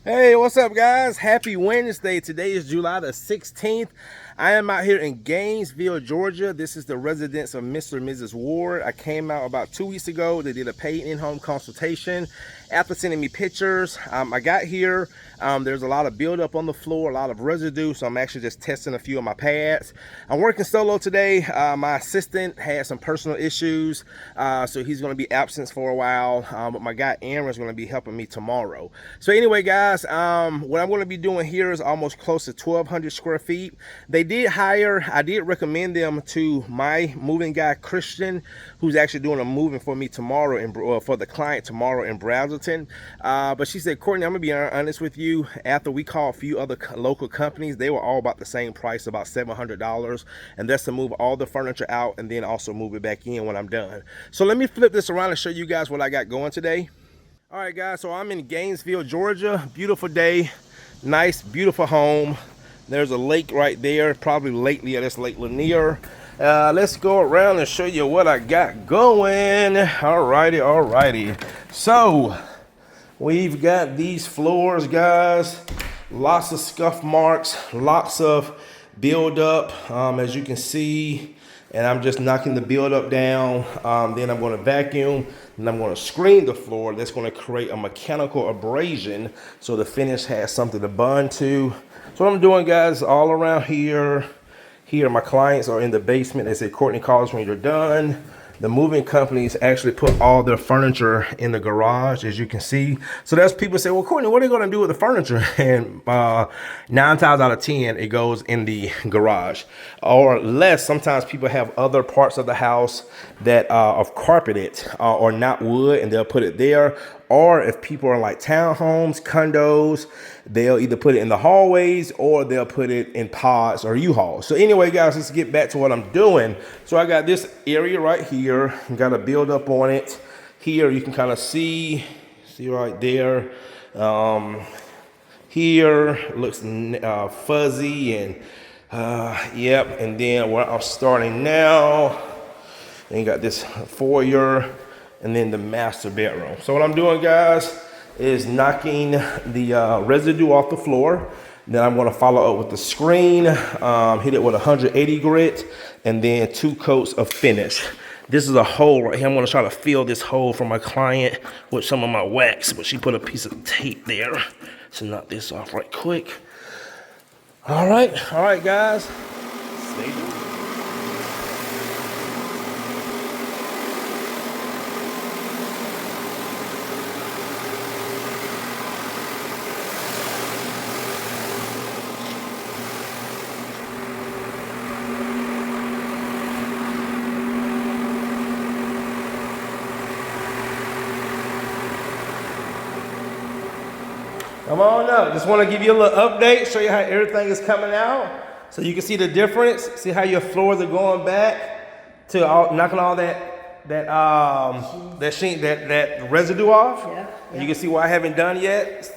Hey, what's up, guys? Happy Wednesday. Today is July the 16th. I am out here in Gainesville, Georgia. This is the residence of Mr. and Mrs. Ward. I came out about 2 weeks ago. They did a paid in-home consultation. After sending me pictures, I got here. There's a lot of buildup on the floor, a lot of residue, so I'm actually just testing a few of my pads. I'm working solo today. My assistant had some personal issues, so he's going to be absent for a while, but my guy Aaron is going to be helping me tomorrow. So anyway, guys, what I'm going to be doing here is almost close to 1,200 square feet. I did recommend them to my moving guy, Christian, who's actually doing a moving for me tomorrow, for the client tomorrow in Brazelton. But she said, Courtney, I'm going to be honest with you. After we called a few other local companies, they were all about the same price, about $700. And that's to move all the furniture out and then also move it back in when I'm done. So let me flip this around and show you guys what I got going today. All right, guys, so I'm in Gainesville, Georgia. Beautiful day, nice, beautiful home. There's a lake right there, probably Lake Lanier. That's Lake Lanier. Let's go around and show you what I got going. Alrighty. So we've got these floors, guys. Lots of scuff marks, lots of buildup, as you can see. And I'm just knocking the buildup down. Then I'm going to vacuum and I'm going to screen the floor. That's going to create a mechanical abrasion so the finish has something to bond to. So what I'm doing, guys, all around here. My clients are in the basement. They say, Courtney, call us when you're done. The moving companies actually put all their furniture in the garage, as you can see. So that's people say, well, Courtney, what are they going to do with the furniture? And 9 times out of 10, it goes in the garage. Or less, sometimes people have other parts of the house that are carpeted or not wood, and they'll put it there. Or if people are like townhomes, condos, they'll either put it in the hallways or they'll put it in pods or U-Hauls. So anyway, guys, let's get back to what I'm doing. So I got this area right here, got a build up on it. Here you can kind of see right there. Here looks fuzzy and yep. And then where I'm starting now, then you got this foyer and then the master bedroom. So what I'm doing, guys, is knocking the residue off the floor. Then I'm gonna follow up with the screen, hit it with 180 grit, and then 2 coats of finish. This is a hole right here. I'm gonna try to fill this hole for my client with some of my wax, but she put a piece of tape there. So knock this off right quick. All right, guys. Stay tuned. Come on up. Just want to give you a little update, show you how everything is coming out, so you can see the difference. See how your floors are going back to knocking all that residue off. Yeah. And you can see what I haven't done yet.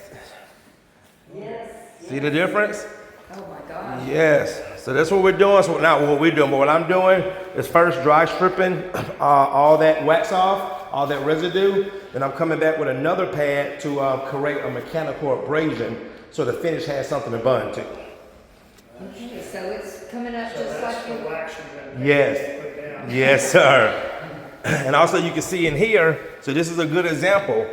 Yes. See the difference? Oh my gosh. Yes. So that's what we're doing. So not what we're doing, but what I'm doing is first dry stripping all that wax off, all that residue. Then I'm coming back with another pad to create a mechanical abrasion so the finish has something to bond to. Okay, so it's coming up just like you. Yes. Yes, sir. And also you can see in here, so this is a good example.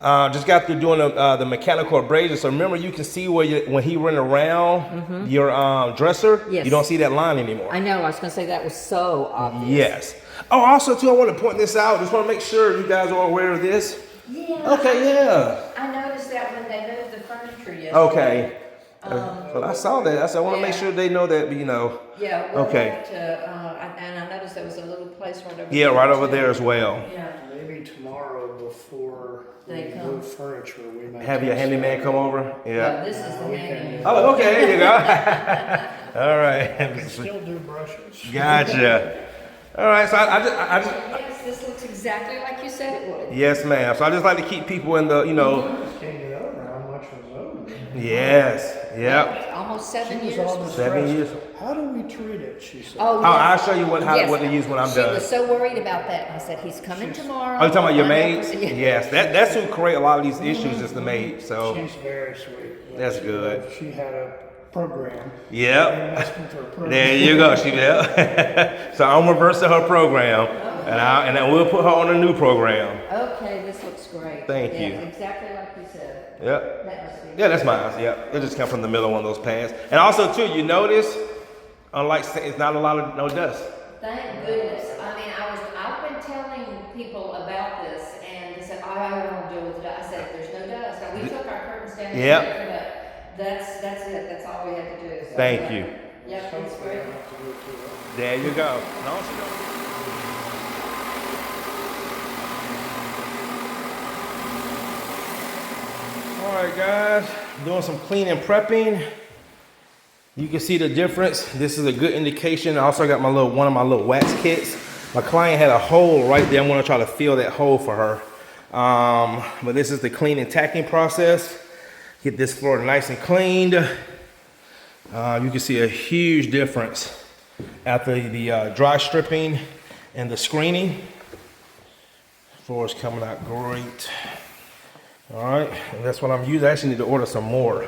Just got through doing the mechanical abrasion. So remember, you can see where when he went around your dresser, Yes. you don't see that line anymore. I know, I was gonna say that was so obvious. Yes. Oh, also too, I want to point this out. Just want to make sure you guys are aware of this. Yeah. Okay, yeah. I noticed that when they moved the furniture yesterday. Okay. Well, I saw that. I said, I want to make sure they know that, you know. Yeah, we'll Okay. have to, and I noticed there was a little place right over there. Yeah, right over there as well. Yeah. Maybe tomorrow before They we come. move furniture, we might Have your handyman come over? Yeah, Yeah. this is the handy. Oh, okay, there you go. All right. still do brushes. Gotcha. All right, so I just Yes, this looks exactly like you said it would. yes, ma'am. So I just like to keep people in the, you know, Can't get over how much was owed. yes, Yep. Almost She 7 was years. on the 7 years. How do we treat it? She said. Oh, Oh, yes. I'll show you what Yes. to use when I'm She done. was so worried about that. I said, he's coming tomorrow. Oh, you talking about your Find out- maids? Yeah. Yes, that's who create a lot of these issues is the maid. So She's very sweet. That's good. She had a program. Yep. And messed with her program. There you go. She So I'm reversing her program, and I will put her on a new program. Okay, this looks great. Thank Yeah, you. Exactly like you said. Yep. That must be. Yeah, that's mine. Yep. It just come from the middle of one of those pads. And also too, you notice, unlike it's not a lot of no dust. Thank goodness. I mean, I've been telling people about this, and they said, "Oh, I don't want to deal with it." I said, "There's no dust." Now, we took our curtains down. Yep. But that's it. That's all we had to do. So, Thank you. Yep, it's great. There you go. No, she don't. All right, guys, doing some cleaning prepping. You can see the difference. This is a good indication. I also got one of my little wax kits. My client had a hole right there. I'm gonna try to fill that hole for her. But this is the clean and tacking process. Get this floor nice and cleaned. You can see a huge difference after the dry stripping and the screening. Floor is coming out great. All right, and that's what I'm using. I actually need to order some more.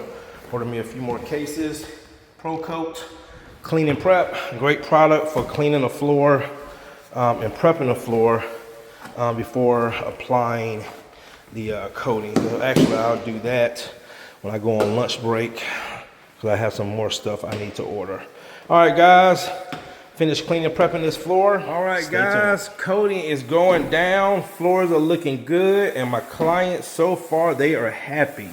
Order me a few more cases. Pro Coat Clean and Prep, great product for cleaning the floor and prepping the floor before applying the coating. So actually, I'll do that when I go on lunch break because I have some more stuff I need to order. All right, guys, finished cleaning and prepping this floor. All right, guys, coating is going down. Floors are looking good, and my clients so far, they are happy.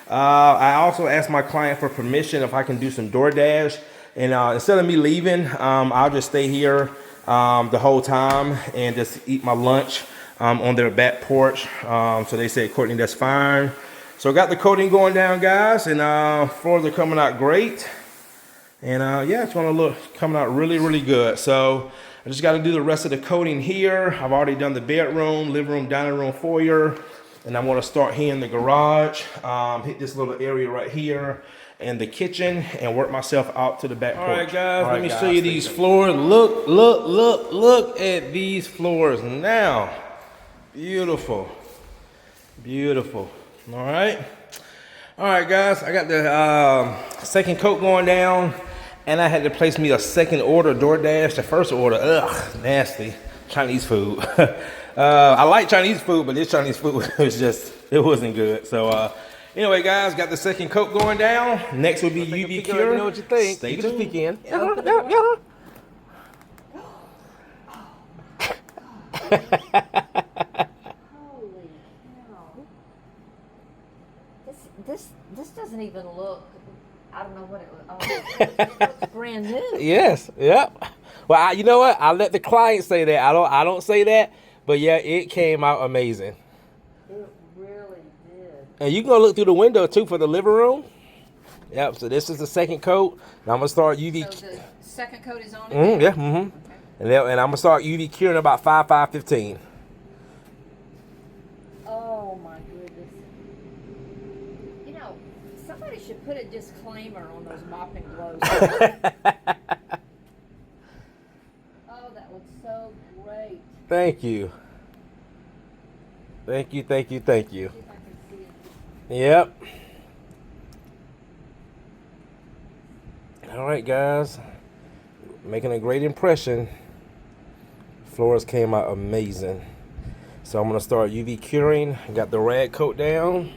I also asked my client for permission if I can do some DoorDash, and instead of me leaving, I'll just stay here the whole time and just eat my lunch on their back porch. So they said, Courtney, that's fine. So I got the coating going down, guys, and floors are coming out great. And yeah, it's gonna look coming out really, really good. So I just gotta do the rest of the coating here. I've already done the bedroom, living room, dining room, foyer. And I'm gonna start here in the garage, hit this little area right here and the kitchen and work myself out to the back porch. All right, guys, let me show you these floors. Look at these floors now. Beautiful, beautiful. All right, guys, I got the second coat going down, and I had to place me a second order DoorDash. The first order, nasty Chinese food. I like Chinese food, but this Chinese food it wasn't good. So anyway, guys, got the second coat going down. Next will be UV cure. You know what you think? Stay tuned. Peek in. Holy cow. This doesn't even look, I don't know what it looks. It looks brand new. Yes. Yep. Well, you know what? I let the client say that. I don't say that. But yeah, it came out amazing. It really did. And you can go look through the window too for the living room. Yep. So this is the second coat. Now I'm gonna start UV. So the second coat is on it? Yeah. Okay. And I'm gonna start UV curing about 5:15. Oh my goodness. You know, somebody should put a disclaimer on those mopping gloves. Oh, that looks so great. Thank you. Thank you. See if I can see it. Yep. All right, guys. Making a great impression. Floors came out amazing. So I'm gonna start UV curing. Got the rag coat down.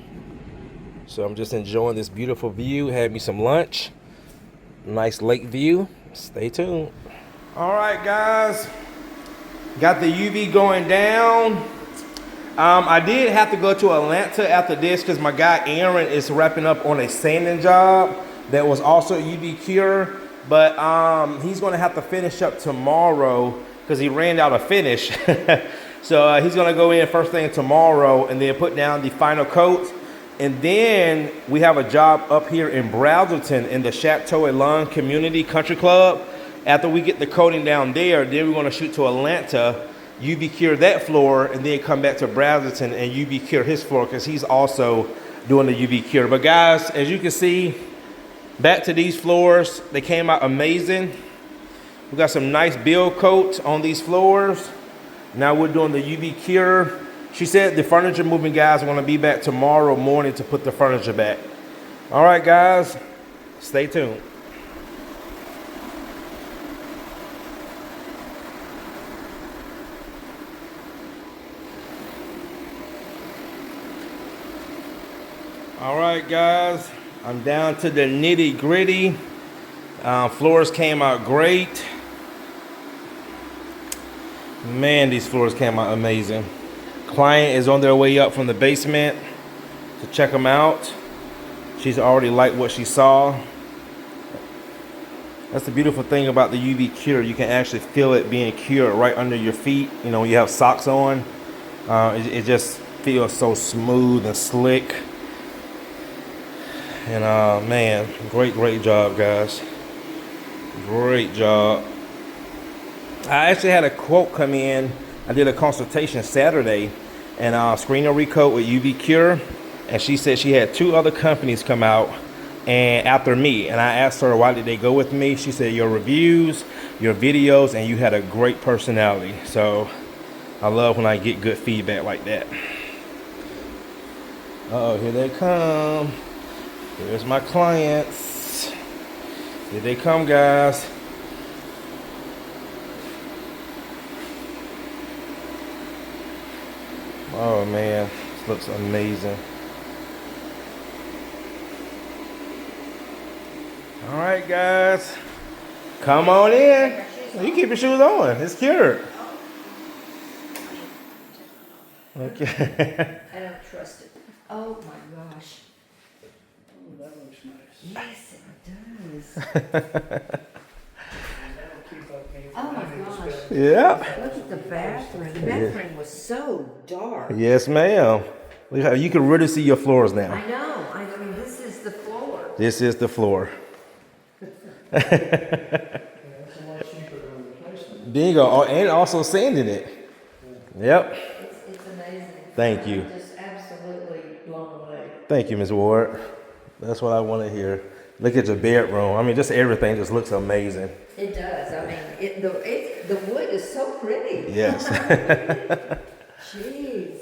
So I'm just enjoying this beautiful view. Had me some lunch. Nice lake view. Stay tuned. All right, guys. Got the UV going down. I did have to go to Atlanta after this because my guy Aaron is wrapping up on a sanding job that was also UV cure. But he's gonna have to finish up tomorrow because he ran out of finish. So he's gonna go in first thing tomorrow and then put down the final coat. And then we have a job up here in Brazelton in the Chateau Elan Community Country Club. After we get the coating down there, then we're gonna shoot to Atlanta, UV cure that floor, and then come back to Brazelton and UV cure his floor because he's also doing the UV cure. But guys, as you can see, Back to these floors. They came out amazing. We got some nice build coat on these floors. Now we're doing the UV cure. She said the furniture moving guys are gonna be back tomorrow morning to put the furniture back. All right, guys, stay tuned. All right, guys, I'm down to the nitty gritty. Floors came out great. Man, these floors came out amazing. Client is on their way up from the basement to check them out. She's already liked what she saw. That's the beautiful thing about the UV cure. You can actually feel it being cured right under your feet. You know, when you have socks on, it just feels so smooth and slick. And man, great job, guys. Great job. I actually had a quote come in. I did a consultation Saturday, and screen and recoat with UV cure, and she said she had 2 other companies come out and after me, and I asked her why did they go with me. She said your reviews, your videos, and you had a great personality. So I love when I get good feedback like that. Uh-oh, here they come. Here's my clients. Here they come, guys. Oh man, this looks amazing. All right, guys, come on in. You keep your shoes on. It's cured. Okay. I don't trust it. Oh my gosh. Oh, that looks nice. Yes, it does. That'll keep up me Oh from my having to gosh. spend- Yeah. Look at the bathroom. The bathroom was so dark. Yes, ma'am. Look how you can really see your floors now. I know. I mean, this is the floor. This is the floor. Yeah, that's a lot cheaper than replacement. Bingo. Oh, and also sanding it. Yep. It's amazing. Thank you. I'm just absolutely blown away. Thank you, Ms. Ward. That's what I want to hear. Look at your bedroom. I mean, just everything just looks amazing. It does. I mean, the wood is so pretty. Yes. Jeez.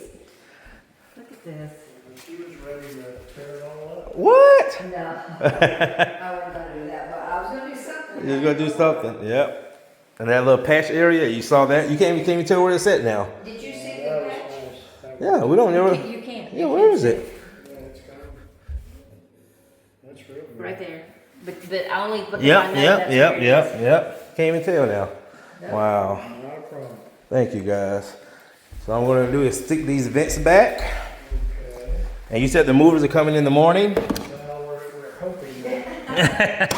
Look at this. She was ready to tear it all up. What? No, I wasn't gonna do that, but I was gonna do something. You're gonna do something. Yep. And that little patch area, you saw that? You can't even tell where it's at now. Did you see That the was patch? nice. That was- Yeah, we don't never. You can't. Yeah, where is it? Yeah, it's kind of, that's real good. Right there. But only because I Yep, know yep, that's yep, where it yep, is. yep. Can't even tell now. Wow. Not a problem. Thank you, guys. So what I'm gonna do is stick these vents back. Okay. And you said the movers are coming in the morning. Well, we're hoping that they're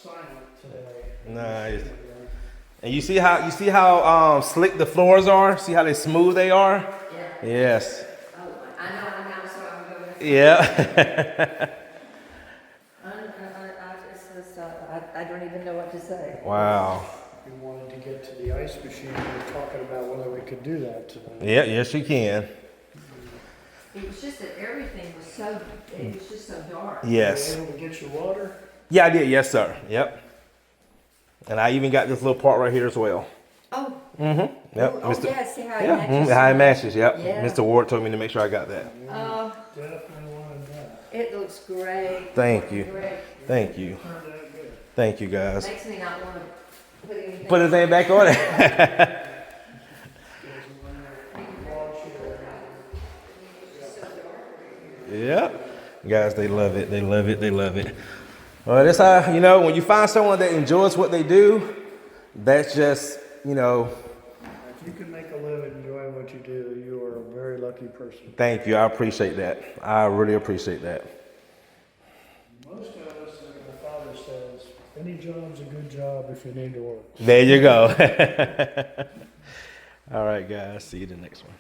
silent today. Nice. And you see how slick the floors are? See how they smooth they are? Yeah. Yes. Oh, I know so I'm going. Yeah. I don't even know what to say. Wow. We wanted to get to the ice machine. We were talking about whether we could do that today. Yeah, yes you can. It was just that everything was so, it was just so dark. Yes. Were you able to get your water? Yeah, I did. Yes, sir. Yep. And I even got this little part right here as well. Oh. Mm-hmm. Yep. Oh, yeah, see how it Yeah, matches. how it matches. Yep. Yeah. Mr. Ward told me to make sure I got that. Oh, Definitely wanted that. it looks great. Thank you. Great. Thank you. Turned out good. Thank you, guys. Makes me not want to put anything. Put his name back on it. Yep. Guys, they love it. They love it. They love it. Well, that's how, you know, when you find someone that enjoys what they do, that's just, you know, If you can make a living doing what you do, you are a very lucky person. thank you. I appreciate that. I really appreciate that. Most of us, like my father says, any job's a good job if you need to work. There you go. All right, guys. See you in the next one.